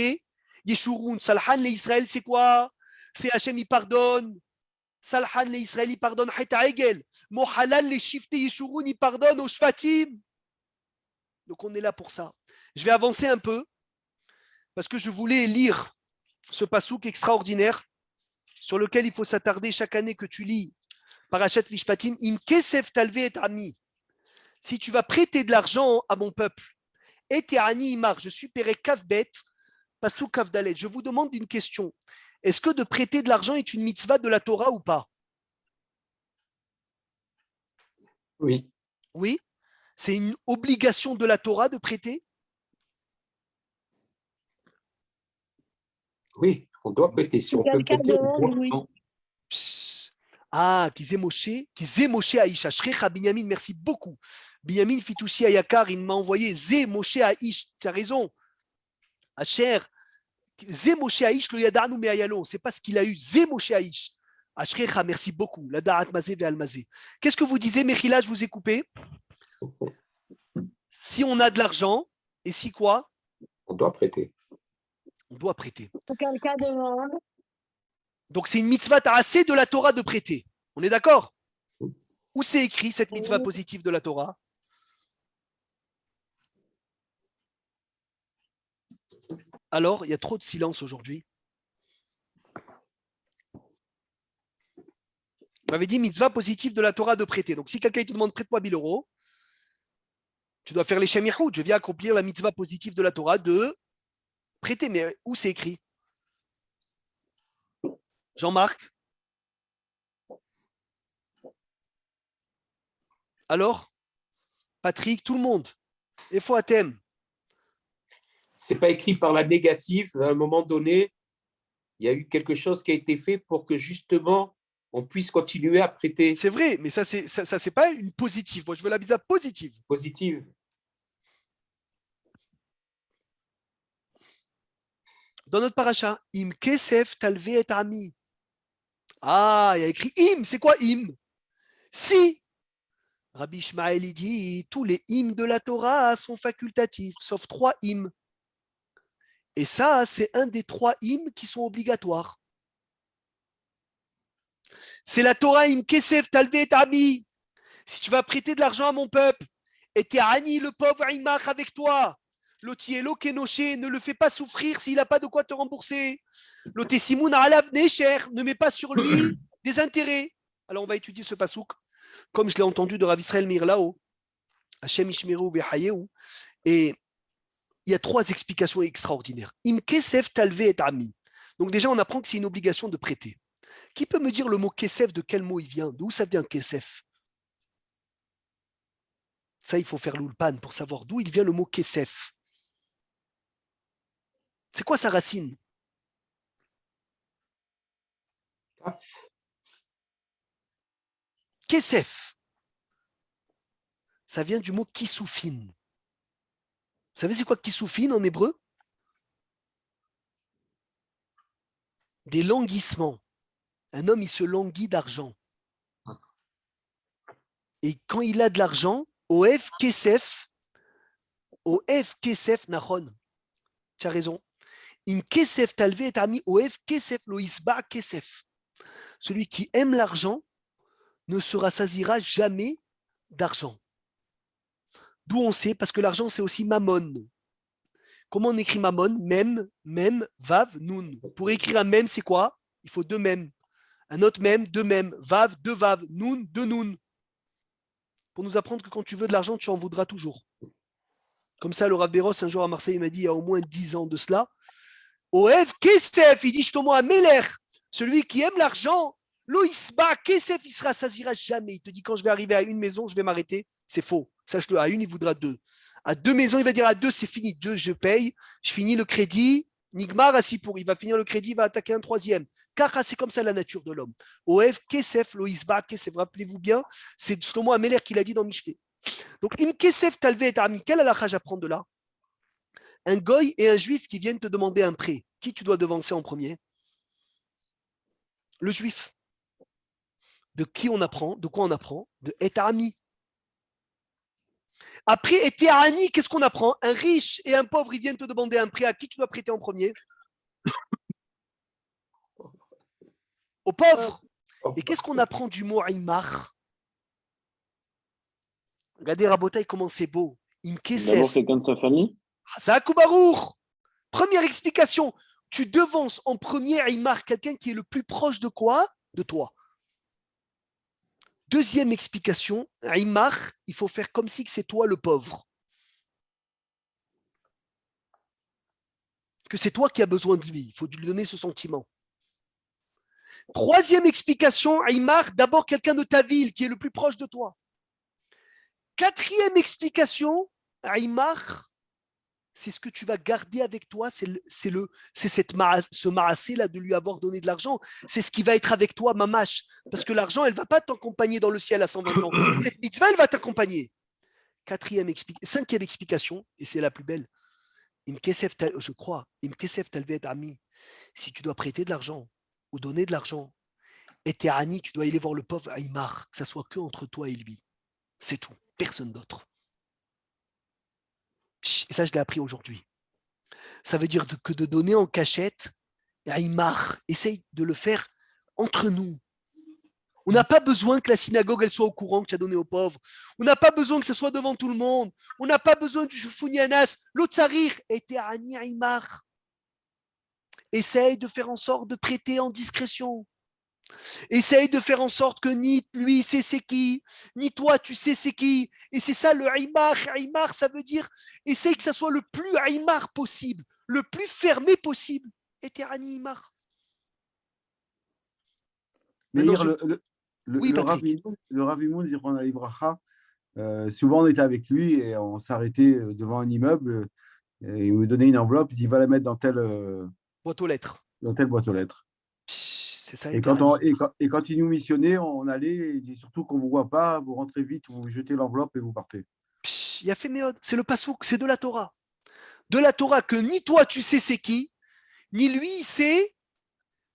yeshurun. Salhan le Israël, c'est quoi? C'est Hachem, il pardonne. Salhan le Israël, il pardonne Heta Egel. Mohalan le shifte yeshurun, il pardonne au Shvatim. Donc on est là pour ça. Je vais avancer un peu parce que je voulais lire ce passouk extraordinaire sur lequel il faut s'attarder chaque année que tu lis. Parashat Mishpatim, im kesef talve et ami. Si tu vas prêter de l'argent à mon peuple, et ani imar, je suis péré kavbet, passouk kavdalet. Je vous demande une question. Est-ce que de prêter de l'argent est une mitzvah de la Torah ou pas? Oui. Oui. C'est une obligation de la Torah de prêter? Oui, on doit prêter. Si on peut prêter, on doit. Oui. Ah, Kizé Moshe Aïcha. Shrecha Binyamin, merci beaucoup. Binyamin Fitouchi Ayakar, il m'a envoyé Zé Moshe Aïch. Tu as raison. Asher, Zé Moshe Aïch, le Yadarnou Meayalo. C'est pas ce qu'il a eu. Zé Moshe Aïch. Ashrecha, merci beaucoup. La Da'at Mazé ve Almazé. Qu'est-ce que vous disiez, Mechila, je vous ai coupé. Si on a de l'argent, et si quoi? On doit prêter. On doit prêter. Quelqu'un demande. Donc c'est une mitzvah assez de la Torah de prêter. On est d'accord? Où c'est écrit cette mitzvah positive de la Torah? Alors, il y a trop de silence aujourd'hui. On avait dit mitzvah positive de la Torah de prêter. Donc si quelqu'un te demande prête-moi 1000 euros, tu dois faire les Shem Yehoud. Je viens accomplir la mitzvah positive de la Torah de prêter. Mais où c'est écrit? Jean-Marc? Alors? Patrick, tout le monde? Et faut à thème. C'est pas écrit par la négative. À un moment donné, il y a eu quelque chose qui a été fait pour que justement on puisse continuer à prêter. C'est vrai, mais ça c'est pas une positive. Moi, je veux la mitzvah positive. Positive. Dans notre paracha, Im Kesef Talve et Ami. Ah, il y a écrit Im. C'est quoi Im? Si. Rabbi Ishmael il dit tous les hymnes de la Torah sont facultatifs, sauf 3 hymnes. Et ça, c'est un des 3 hymnes qui sont obligatoires. C'est la Torah Im Kesef Talve et Ami. Si tu vas prêter de l'argent à mon peuple, et t'es Ani, le pauvre Imach avec toi, l'otielo Kenoshe, ne le fais pas souffrir s'il n'a pas de quoi te rembourser. L'otesimoun alav Necher, ne mets pas sur lui des intérêts. Alors on va étudier ce pasouk, comme je l'ai entendu de Rav Israël Mirlao, Hashem Ishmeru Vehayeu, et il y a 3 explications extraordinaires. Im Kesef Talve et Ami. Donc déjà, on apprend que c'est une obligation de prêter. Qui peut me dire le mot Kesef, de quel mot il vient? D'où ça vient Kesef? Ça, il faut faire l'ulpan pour savoir d'où il vient le mot Kesef. C'est quoi sa racine? Kesef. Ça vient du mot kisoufin. Vous savez c'est quoi kisoufin en hébreu? Des languissements. Un homme, il se languit d'argent. Et quand il a de l'argent, Oef Kesef Nahon. Tu as raison. In Kesef Talve et Ami Oef Kesef Loisba Kesef. Celui qui aime l'argent ne se rassasiera jamais d'argent. D'où on sait, parce que l'argent c'est aussi mammon. Comment on écrit mammon? Mem, vav, nun. Pour écrire un mem, c'est quoi? Il faut 2 mem. Un autre mem, 2 mem. Vav, 2 vav. Nun, 2 nun. Pour nous apprendre que quand tu veux de l'argent, tu en voudras toujours. Comme ça, le Rav Béros, un jour à Marseille, il m'a dit, il y a au moins 10 ans de cela, Oev Kesef, il dit, Shlomo Ameler, celui qui aime l'argent, Loïsba Kesef, il se rassasiera jamais. Il te dit, quand je vais arriver à une maison, je vais m'arrêter. C'est faux. Sache-le, à une, il voudra 2. À 2 maisons, il va dire, à 2, c'est fini. 2, je paye, je finis le crédit. Nigmar Asipour, il va finir le crédit, il va attaquer un 3e. Car c'est comme ça la nature de l'homme. Oev Kesef, Loïsba Kesef, rappelez-vous bien, c'est Shlomo Ameler qui l'a dit dans Mishneh. Donc, Im Kesef Talve et Ami, quel halakha j'apprends de là? Un goy et un juif qui viennent te demander un prêt. Qui tu dois devancer en premier? Le juif. De qui on apprend? De quoi on apprend? De Et Ami. Après, Et Ani, qu'est-ce qu'on apprend? Un riche et un pauvre, ils viennent te demander un prêt. À qui tu dois prêter en premier? Au pauvre. Et qu'est-ce qu'on apprend du mot Aymar? Regardez Rabotaï, comment c'est beau. D'abord quelqu'un de sa famille. Barour. Première explication. Tu devances en premier Aymar, quelqu'un qui est le plus proche de quoi? De toi. Deuxième explication, Aymar, il faut faire comme si c'est toi le pauvre. Que c'est toi qui as besoin de lui. Il faut lui donner ce sentiment. Troisième explication, Aymar, d'abord quelqu'un de ta ville qui est le plus proche de toi. Quatrième explication, Aymar, c'est ce que tu vas garder avec toi, ce maassé-là de lui avoir donné de l'argent. C'est ce qui va être avec toi, mamash. Parce que l'argent, elle ne va pas t'accompagner dans le ciel à 120 ans. Cette mitzvah, elle va t'accompagner. Cinquième explication, et c'est la plus belle. Je crois, si tu dois prêter de l'argent ou donner de l'argent, et t'es Ani, tu dois aller voir le pauvre Aïmar, que ça soit que entre toi et lui. C'est tout, personne d'autre. Et ça, je l'ai appris aujourd'hui. Ça veut dire que de donner en cachette, Aïmar, essaye de le faire entre nous. On n'a pas besoin que la synagogue elle soit au courant que tu as donné aux pauvres. On n'a pas besoin que ce soit devant tout le monde. On n'a pas besoin du Founianas. L'Otsarir était Ani Aïmar. Essaye de faire en sorte de prêter en discrétion. Essaye de faire en sorte que ni lui sait c'est qui, ni toi tu sais c'est qui. Et c'est ça le Aïmar. Aïmar, ça veut dire essaye que ça soit le plus Aïmar possible, le plus fermé possible. Et Terani Aïmar. Mais le Rav Imoun, Zichron Livracha, souvent on était avec lui et on s'arrêtait devant un immeuble et il me donnait une enveloppe, il dit va la mettre dans telle boîte aux lettres. Dans telle boîte aux lettres. C'est ça, et quand il nous missionnait, on allait, il dit surtout qu'on ne vous voit pas, vous rentrez vite, vous jetez l'enveloppe et vous partez. Il a fait méode, c'est le pasouk, c'est de la Torah. De la Torah que ni toi tu sais c'est qui, ni lui sait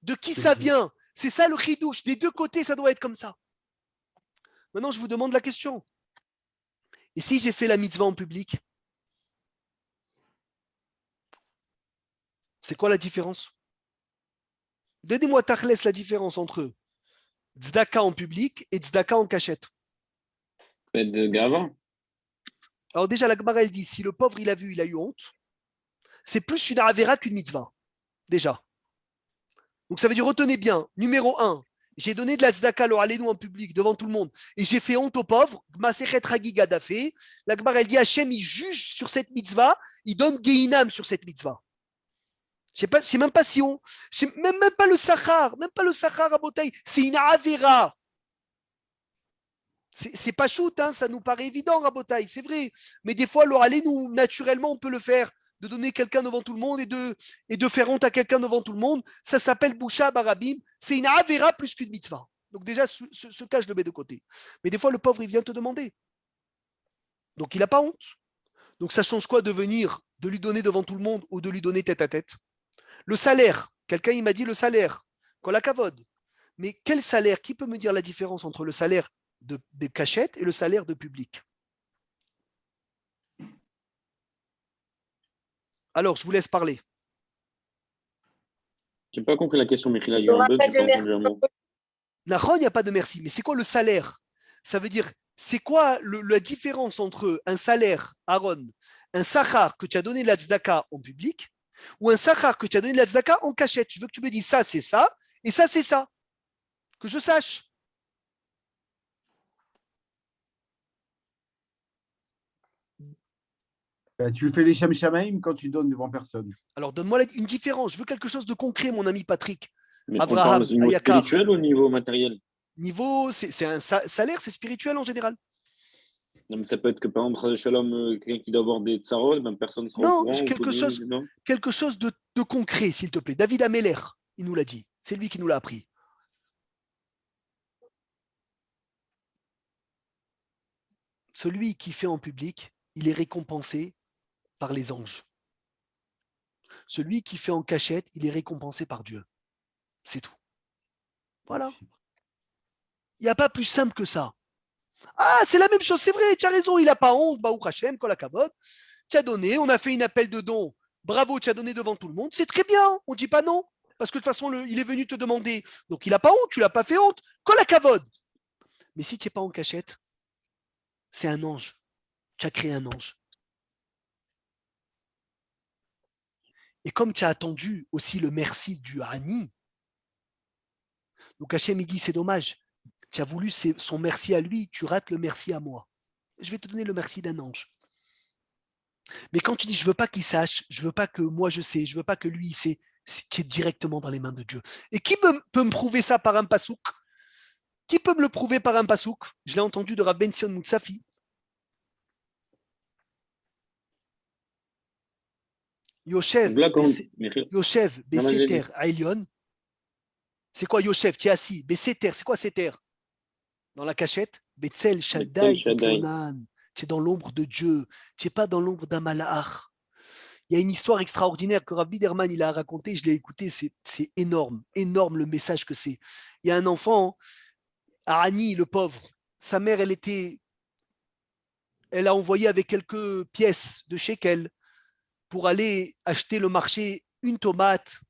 de qui ça vient. C'est ça le chidouche. Des deux côtés, ça doit être comme ça. Maintenant, je vous demande la question. Et si j'ai fait la mitzvah en public, c'est quoi la différence? Donnez-moi tachlès la différence entre tzedaka en public et tzedaka en cachette. De gava. Alors déjà, la Gemara, elle dit, si le pauvre, il a vu, il a eu honte, c'est plus une avera qu'une mitzvah. Déjà. Donc ça veut dire, retenez bien, numéro 1, j'ai donné de la tzedaka l'oralenu en public devant tout le monde et j'ai fait honte aux pauvres. Masechet Ragi Gadafé. La Gemara, elle dit, Hachem, il juge sur cette mitzvah, il donne Geinam sur cette mitzvah. Je ne sais même pas si on. Même pas le Sachar, à Botaï, c'est une Avera. C'est pas shoot, hein, ça nous paraît évident, Rabotaï, c'est vrai. Mais des fois, l'oralé, nous, naturellement, on peut le faire, de donner quelqu'un devant tout le monde et de faire honte à quelqu'un devant tout le monde. Ça s'appelle Boucha Barabim. C'est une Avera plus qu'une mitzvah. Donc déjà, ce cas, je le mets de côté. Mais des fois, le pauvre, il vient te demander. Donc, il n'a pas honte. Donc, ça change quoi de venir, de lui donner devant tout le monde ou de lui donner tête à tête? Le salaire, quelqu'un il m'a dit le salaire, qu'on la cavode. Mais quel salaire? Qui peut me dire la différence entre le salaire de cachette et le salaire de public? Alors, je vous laisse parler. Je n'ai pas compris la question, Michila. Il n'y a pas de merci, mais c'est quoi le salaire? Ça veut dire, c'est quoi la différence entre un salaire, Aaron, un sachar que tu as donné la tzedaka en public, ou un sachar que tu as donné de la tzedaka en cachette? Je veux que tu me dises ça, c'est ça, et ça, c'est ça. Que je sache. Tu fais les Shem Shamaim quand tu donnes devant personne. Alors, donne-moi une différence. Je veux quelque chose de concret, mon ami Patrick. Mais Abraham, au niveau spirituel ou au niveau matériel? Niveau, c'est un salaire, c'est spirituel en général. Non, mais ça peut être que par exemple, Shalom, quelqu'un qui doit avoir des tsarot, même personne ne sera au courant. Quelque chose de concret, s'il te plaît. David Ameller, il nous l'a dit. C'est lui qui nous l'a appris. Celui qui fait en public, il est récompensé par les anges. Celui qui fait en cachette, il est récompensé par Dieu. C'est tout. Voilà. Il n'y a pas plus simple que ça. Ah, c'est la même chose, c'est vrai, tu as raison, il n'a pas honte, Baruch Hashem, Kol HaKavod. Tu as donné, on a fait une appel de don. Bravo, tu as donné devant tout le monde. C'est très bien, on ne dit pas non. Parce que de toute façon, il est venu te demander. Donc, il n'a pas honte, tu ne l'as pas fait honte. Kol HaKavod. Mais si tu n'es pas en cachette, c'est un ange. Tu as créé un ange. Et comme tu as attendu aussi le merci du Hani, donc Hachem, il dit, c'est dommage. Tu as voulu son merci à lui, tu rates le merci à moi. Je vais te donner le merci d'un ange. Mais quand tu dis, je ne veux pas qu'il sache, je ne veux pas que moi je sais, je ne veux pas que lui il sait, tu es directement dans les mains de Dieu. Et qui peut me prouver ça par un pasouk? Qui peut me le prouver par un pasouk? Je l'ai entendu de Rav Ben Sion Moutsafi. Yoshev, Beseter, Ailion. C'est quoi Yoshev? Tu es assis. Beseter, c'est quoi Seter? Dans la cachette. Betzel, Shaddai, Iklonan. Tu es dans l'ombre de Dieu. Tu n'es pas dans l'ombre d'un malach. Il y a une histoire extraordinaire que Rav Biderman il a racontée, je l'ai écoutée, c'est énorme, énorme le message que c'est. Il y a un enfant, Arani, le pauvre, sa mère, elle a envoyé avec quelques pièces de shekel pour aller acheter le marché une tomate,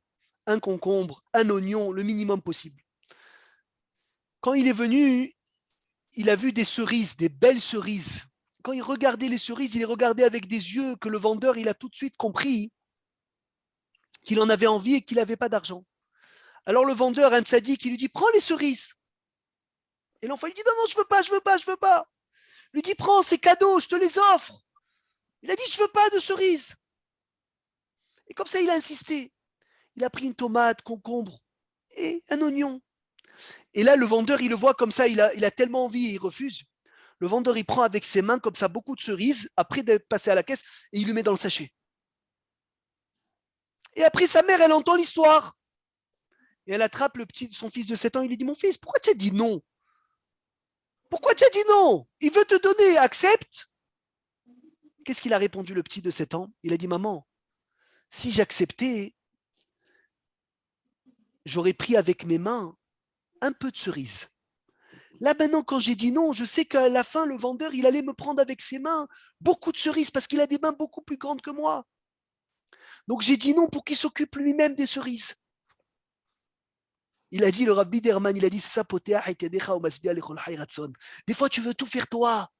un concombre, un oignon, le minimum possible. Quand il est venu, il a vu des cerises, des belles cerises. Quand il regardait les cerises, il les regardait avec des yeux que le vendeur, il a tout de suite compris qu'il en avait envie et qu'il n'avait pas d'argent. Alors le vendeur, un tzaddik, il lui dit, prends les cerises. Et l'enfant, il dit, non, je veux pas. Il lui dit, prends, c'est cadeau, je te les offre. Il a dit, je veux pas de cerises. Et comme ça, il a insisté. Il a pris une tomate, concombre et un oignon. Et là, le vendeur, il le voit comme ça, il a tellement envie et il refuse. Le vendeur, il prend avec ses mains comme ça beaucoup de cerises, après d'être passé à la caisse, et il lui met dans le sachet. Et après, sa mère, elle entend l'histoire. Et elle attrape son fils de 7 ans, il lui dit, mon fils, pourquoi tu as dit non? Pourquoi tu as dit non? Il veut te donner, accepte. Qu'est-ce qu'il a répondu, le petit de 7 ans? Il a dit, maman, si j'acceptais, j'aurais pris avec mes mains un peu de cerises. Là, maintenant, quand j'ai dit non, je sais qu'à la fin, le vendeur, il allait me prendre avec ses mains beaucoup de cerises parce qu'il a des mains beaucoup plus grandes que moi. Donc, j'ai dit non pour qu'il s'occupe lui-même des cerises. Il a dit, le Rav Biderman, il a dit, c'est ça, des fois, tu veux tout faire toi.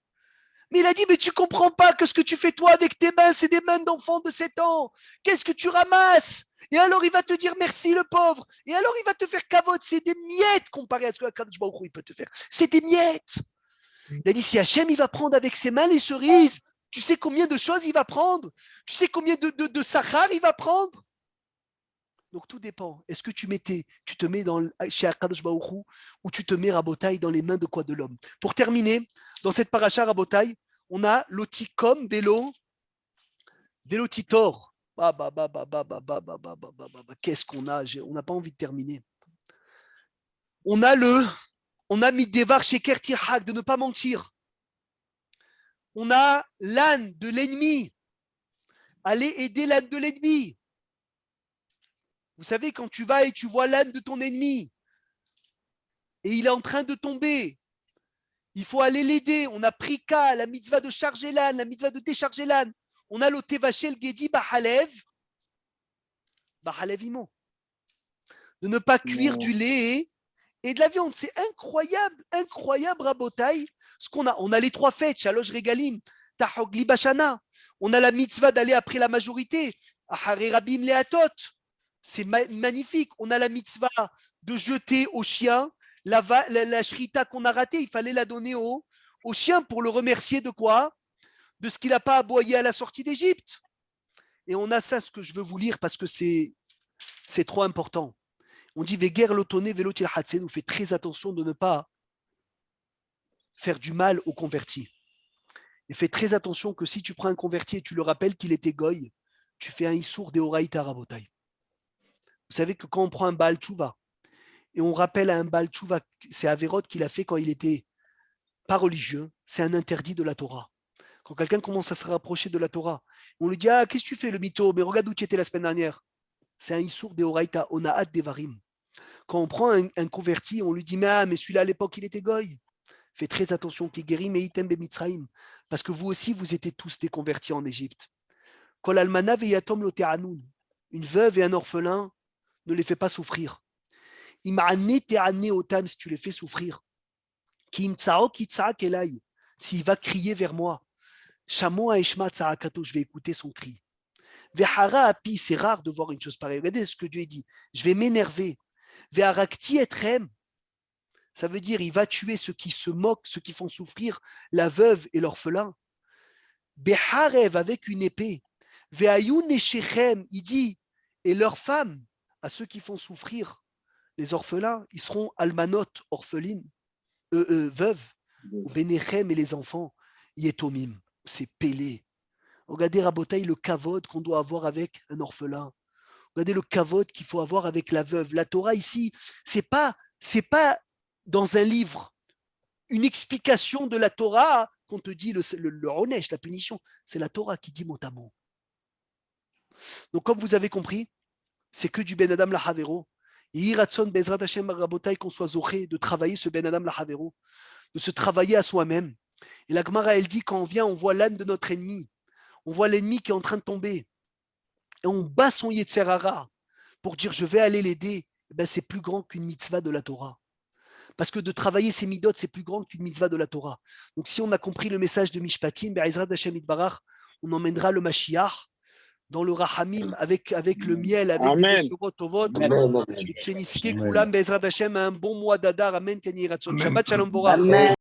Mais il a dit, mais tu comprends pas que ce que tu fais toi avec tes mains, c'est des mains d'enfant de 7 ans. Qu'est-ce que tu ramasses? Et alors, il va te dire merci, le pauvre. Et alors, il va te faire cavote. C'est des miettes comparé à ce que la Kadosh Baruch Hu, il peut te faire. C'est des miettes. Il a dit, si Hachem, il va prendre avec ses mains les cerises, tu sais combien de choses il va prendre? Tu sais combien de sachar il va prendre? Donc, tout dépend. Est-ce que tu te mets chez Akadosh Baruch Hu ou tu te mets Rabotai dans les mains de quoi? De l'homme. Pour terminer, dans cette paracha Rabotai, on a l'otikom vélotitor. Qu'est-ce qu'on a? On n'a pas envie de terminer. On a Midevar Sheker Tirhak, de ne pas mentir. On a l'âne de l'ennemi. Allez aider l'âne de l'ennemi. Vous savez, quand tu vas et tu vois l'âne de ton ennemi et il est en train de tomber, il faut aller l'aider. On a pris cas, la mitzvah de charger l'âne, la mitzvah de décharger l'âne. On a le Tevachel Gedi Bahalev Imo. De ne pas cuire du lait et de la viande. C'est incroyable, incroyable, Rabotai. Ce qu'on a, on a les 3 fêtes, Shalosh Regalim, Tahogli Bashana. On a la mitzvah d'aller après la majorité, Ahare Rabim Leatot. C'est magnifique. On a la mitzvah de jeter au chien la shrita qu'on a ratée. Il fallait la donner au chien pour le remercier de quoi? De ce qu'il n'a pas aboyé à la sortie d'Égypte. Et on a ça, ce que je veux vous lire parce que c'est trop important. On dit Veger l'otone velotil hatsen. On fait très attention de ne pas faire du mal aux convertis. Et fais très attention que si tu prends un converti et tu le rappelles qu'il était goy, tu fais un issour deoraita rabotai. Vous savez que quand on prend un Baal Tchouva et on rappelle à un Baal Tchouva, c'est Averot qu'il a fait quand il n'était pas religieux, c'est un interdit de la Torah. Quand quelqu'un commence à se rapprocher de la Torah, on lui dit « Ah, qu'est-ce que tu fais le mytho? Mais regarde où tu étais la semaine dernière. » C'est un Issour de Horaïta, on a hâte Devarim. Quand on prend un converti, on lui dit « Mais celui-là à l'époque, il était goy. » Fais très attention, Kigerim et Item Bemitzraim, parce que vous aussi, vous étiez tous des convertis en Égypte. Kol almana veyatom lo te'anoun. Une veuve et un orphelin, ne les fais pas souffrir. Ima'ane te'ane otam, si tu les fais souffrir. Ki imtsao ki tsaak elai, s'il va crier vers moi. Shamo ha'eshma tsaakato, je vais écouter son cri. Vehara api, c'est rare de voir une chose pareille. Regardez ce que Dieu dit. Je vais m'énerver. Veharakti etrem, ça veut dire il va tuer ceux qui se moquent, ceux qui font souffrir la veuve et l'orphelin. Beharev, avec une épée. Ve'ayun eshechem, il dit, et leurs femmes, à ceux qui font souffrir les orphelins, ils seront almanot, orphelines, veuves, ou benechem et les enfants, yetomim, c'est pélé. Regardez, Rabotaï, le kavod qu'on doit avoir avec un orphelin. Regardez le kavod qu'il faut avoir avec la veuve. La Torah ici, c'est pas dans un livre une explication de la Torah qu'on te dit le onesh, la punition. C'est la Torah qui dit mot à mot. Donc, comme vous avez compris, c'est que du Ben Adam la Havero. Yiratson Bezrat Hashem Rabotai, qu'on soit zoché de travailler ce Ben Adam la Havero, de se travailler à soi-même. Et la Gemara, elle dit, quand on vient, on voit l'âne de notre ennemi. On voit l'ennemi qui est en train de tomber. Et on bat son Yetzer Hara pour dire je vais aller l'aider. Ben, c'est plus grand qu'une mitzvah de la Torah. Parce que de travailler ses midot, c'est plus grand qu'une mitzvah de la Torah. Donc si on a compris le message de Mishpatim, Be'ezrat Hashem Yitbarach, on emmènera le Mashiach dans le Rahamim avec le miel, avec Amen. les Surot Tovot. Amen. Et Ksheniske Kulam Be'ezrat Hashem, un bon mois d'Adar. Amen. Shabbat Shalom Borach.